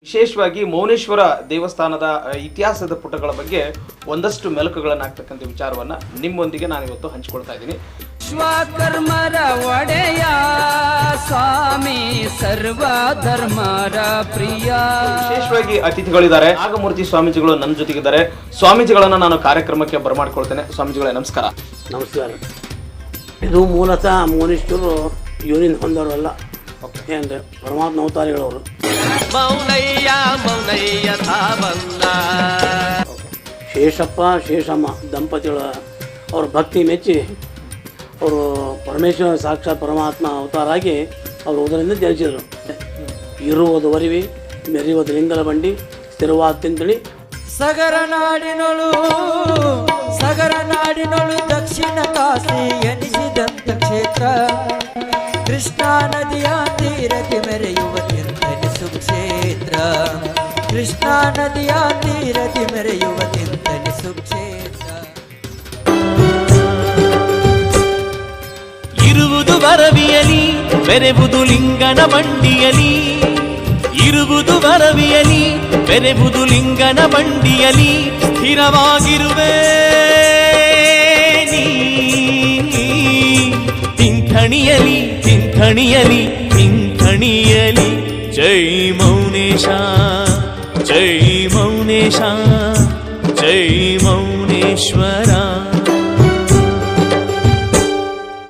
ವಿಶೇಷವಾಗಿ ಮೌನೇಶ್ವರ ದೇವಸ್ಥಾನದ ಇತಿಹಾಸದ ಪುಟಗಳ ಬಗ್ಗೆ ಒಂದಷ್ಟು ಮೆಲುಕುಗಳನ್ನು ಹಾಕ್ತಕ್ಕಂಥ ವಿಚಾರವನ್ನ ನಿಮ್ಮೊಂದಿಗೆ ನಾನು ಇವತ್ತು ಹಂಚಿಕೊಳ್ತಾ ಇದ್ದೀನಿ. ವಿಶ್ವಕರ್ಮರ ಒಡೆಯ ಸ್ವಾಮಿ ಸರ್ವ ಧರ್ಮರ ಪ್ರಿಯ. ವಿಶೇಷವಾಗಿ ಅತಿಥಿಗಳಿದ್ದಾರೆ. ನಾಗಮೂರ್ತಿ ಸ್ವಾಮೀಜಿಗಳು ನನ್ನ ಜೊತೆಗಿದ್ದಾರೆ. ಸ್ವಾಮೀಜಿಗಳನ್ನ ನಾನು ಕಾರ್ಯಕ್ರಮಕ್ಕೆ ಬರಮಾಡ್ಕೊಳ್ತೇನೆ. ಸ್ವಾಮೀಜಿಗಳೇ ನಮಸ್ಕಾರ. ನಮಸ್ಕಾರ. ಇದು ಮೂಲತಃ ಮೌನೇಶ್ವರರು ಇವರಿಂದ ಹೊಂದವರಲ್ಲ, ಏನ್ರಿ ಪರಮಾತ್ಮ ಅವತಾರಿಗಳವರು. ಮೌನಯ್ಯ ಮೌನಯ್ಯ ಬಂದ ಶೇಷಪ್ಪ ಶೇಷಮ್ಮ ದಂಪತಿಗಳ ಅವ್ರ ಭಕ್ತಿ ಮೆಚ್ಚಿ ಅವರು ಪರಮೇಶ್ವರ ಸಾಕ್ಷಾತ್ ಪರಮಾತ್ಮ ಅವತಾರ ಆಗಿ ಅವರು ಉದರಿಂದ ಜನಿಸಿದರು. ಇರುವುದು ವರಿವಿ, ಮೆರೆಯುವುದು ಲಿಂಗಲ ಬಂಡಿ, ಸ್ಥಿರವಾದ ತಿಂತಳಿ. ಸಗರ ನಾಡಿನೊಳು ದಕ್ಷಿಣ ಕಾಶಿ ಎನಿಸಿದಂತ ಕ್ಷೇತ್ರ. ಕೃಷ್ಣಾ ನದಿಯ ತೀರಕ್ಕೆ ಮೆರೆಯುವ ತಿಂತಲಿ ಸುಕ್ಷೇತ್ರ. ಕೃಷ್ಣಾ ನದಿಯ ತೀರಕ್ಕೆ ಮೆರೆಯುವ ತಿಂತಲಿ ಸುಕ್ಷೇತ್ರ. ಇರುವುದು ವರವಿಯಲಿ, ಬೆರೆವುದು ಲಿಂಗನ ಬಂಡಿಯಲಿ. ಇರುವುದು ವರವಿಯಲಿ, ಬೆರೆವುದು ಲಿಂಗನ ಬಂಡಿಯಲಿ. ಸ್ಥಿರವಾಗಿರುವೆ ತಿಂಥಣಿಯಲಿ, ತಿಂಥಣಿಯಲಿ, ತಿಂಥಣಿಯಲಿ. ಜೈ ಮೌನೇಶ, ಜೈ ಮೌನೇಶ, ಜೈ ಮೌನೇಶ್ವರ.